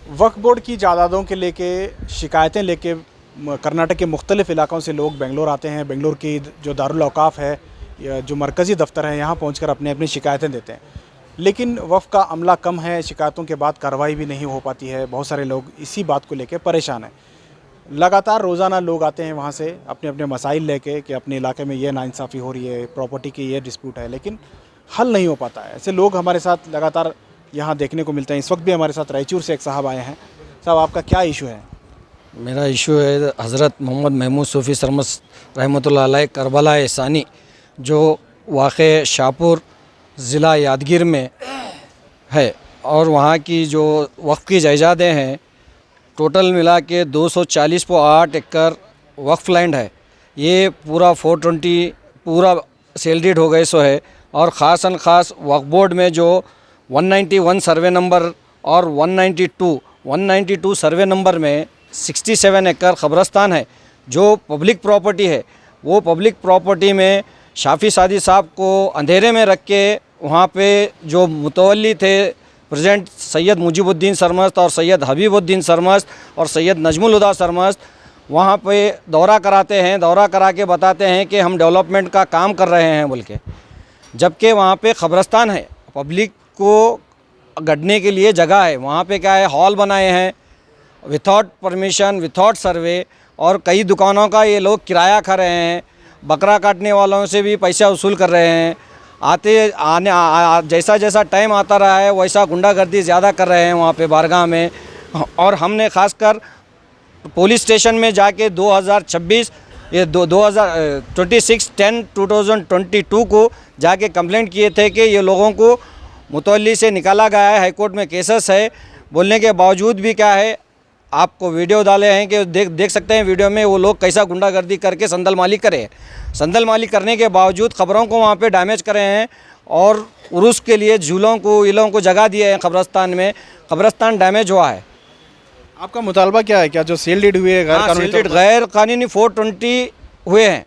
वक्फ board की जायदादों के लेके शिकायतें लेके कर्नाटक के मुख्तलिफ़ इलाक़ों से लोग बेंगलोर आते हैं। बेंगलोर की जो दारुल औक़ाफ़ है या जो मरकज़ी दफ्तर है, यहाँ पहुंचकर अपनी अपनी शिकायतें देते हैं। लेकिन वक्फ का अमला कम है, शिकायतों के बाद कार्रवाई भी नहीं हो पाती है। बहुत सारे लोग इसी बात को लेकर परेशान हैं। लगातार रोज़ाना लोग आते हैं वहाँ से अपने अपने मसाइल लेके कि अपने इलाके में ये नाइंसाफ़ी हो रही है, प्रॉपर्टी की ये डिस्प्यूट है, लेकिन हल नहीं हो पाता है। ऐसे लोग हमारे साथ लगातार यहाँ देखने को मिलते हैं। इस वक्त भी हमारे साथ रायचूर से एक साहब आए हैं। साहब, आपका क्या इशू है? मेरा इशू है हज़रत मोहम्मद महमूद सूफ़ी सरमस रहमतुल्लाह अलैह करबला एहसानी, जो वाक़ शाहपुर ज़िला यादगीर में है, और वहाँ की जो वक्फ़ की जायदादें हैं टोटल मिला के 240.8 एकड़ वक्फ़ लैंड है। ये पूरा 420 पूरा सेल डीड हो गए सो है। और ख़ासन ख़ास वक्फ बोर्ड में जो 191 सर्वे नंबर और 192 सर्वे नंबर में 67 एकड़ ख़बरस्तान है जो पब्लिक प्रॉपर्टी है। वो पब्लिक प्रॉपर्टी में शाफ़ी सादी साहब को अंधेरे में रख के वहाँ पे जो मुतवल्ली थे प्रेसिडेंट सैयद मुजीबुद्दीन सरमस्त और सैयद हबीबुद्दीन सरमस्त और सैयद नजमुल हुदा सरमस्त वहाँ पे दौरा कराते हैं। दौरा करा के बताते हैं कि हम डेवलपमेंट का काम कर रहे हैं बोल के, जबकि वहाँ पे ख़बरस्तान है, पब्लिक को गढ़ने के लिए जगह है। वहाँ पे क्या है, हॉल बनाए हैं विथआउट परमिशन, विथआउट सर्वे, और कई दुकानों का ये लोग किराया खा रहे हैं। बकरा काटने वालों से भी पैसा वसूल कर रहे हैं। जैसा जैसा टाइम आता रहा है वैसा गुंडागर्दी ज़्यादा कर रहे हैं वहाँ पे बारगाह में। और हमने ख़ासकर पुलिस स्टेशन में जाके 26/10/2022 को जाके कंप्लेंट किए थे कि ये लोगों को मुतवल्ली से निकाला गया है, हाईकोर्ट में केसेस है। बोलने के बावजूद भी क्या है, आपको वीडियो डाले हैं कि देख सकते हैं वीडियो में वो लोग कैसा गुंडागर्दी करके संदल माली करे। संदल माली करने के बावजूद ख़बरों को वहाँ पे डैमेज करे हैं और उर्स के लिए झूलों को इलों को जगह दिए हैं। क़ब्रस्तान में क़ब्रस्तान डैमेज हुआ है। आपका मुतालबा क्या है? क्या जो सेल डीड हुए गैर कानूनी 420 हुए हैं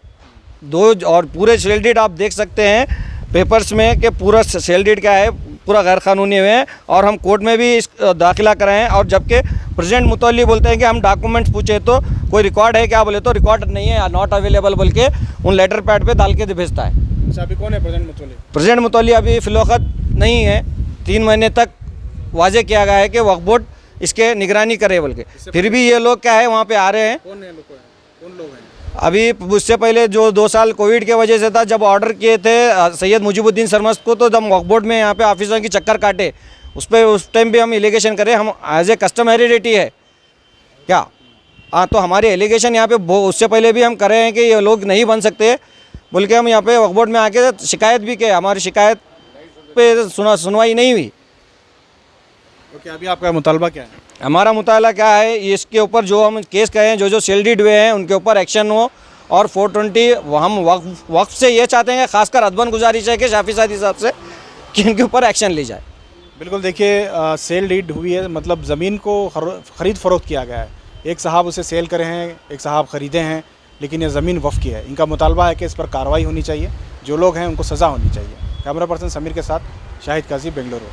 दो, और पूरे सेल डीड आप देख सकते हैं पेपर्स में कि पूरा सेल डीड क्या है, पूरा गैर कानूनी हुए हैं। और हम कोर्ट में भी दाखिला कराएँ, और जबकि प्रेसिडेंट मुतवल्ली बोलते हैं कि हम डॉक्यूमेंट्स पूछे तो कोई रिकॉर्ड है क्या, बोले तो रिकॉर्ड नहीं है, नॉट अवेलेबल बोल के उन लेटर पैड पे डाल के भेजता है। अच्छा, अभी कौन है प्रेसिडेंट मुतवल्ली? प्रेसिडेंट मुतवल्ली अभी फ़िलवक़्त नहीं है। 3 महीने तक वाजे किया गया है कि वक्फ बोर्ड इसके निगरानी करे बोल के। फिर भी ये लोग क्या है वहाँ पे आ रहे हैं। कौन लोग हैं? अभी उससे पहले जो 2 साल कोविड के वजह से था, जब ऑर्डर किए थे सैयद मुजीबुद्दीन सरमस्त को, तो जब वक्फ बोर्ड में यहाँ पे ऑफिसों की चक्कर काटे, उस टाइम भी हम एलिगेशन करें। हम एज ए कस्टम हेरिडिटी है क्या? हाँ, तो हमारे एलिगेशन यहाँ पे उससे पहले भी हम कर रहे हैं कि ये लोग नहीं बन सकते बोल के हम यहाँ पे वक्फ बोर्ड में आके शिकायत भी किए। हमारी शिकायत पे सुनवाई नहीं हुई। ओके, अभी आपका मुतालबा क्या है? हमारा मुताला क्या है, इसके ऊपर जो हम केस करें, जो सेल डीड हुए हैं उनके ऊपर एक्शन हो। और 420 हम वक्फ से ये चाहते हैं, खासकर अदबन गुजारिश है कि शाफी सादी साहब से कि इनके ऊपर एक्शन ली जाए। बिल्कुल, देखिए सेल डीड हुई है, मतलब ज़मीन को ख़रीद फ़रोख्त किया गया है। एक साहब उसे सेल करे हैं, एक साहब ख़रीदे हैं, लेकिन ये ज़मीन वफ़ की है। इनका मुतालबा है कि इस पर कार्रवाई होनी चाहिए, जो लोग हैं उनको सज़ा होनी चाहिए। कैमरा पर्सन समीर के साथ शाहिद काजी, बेंगलुरु।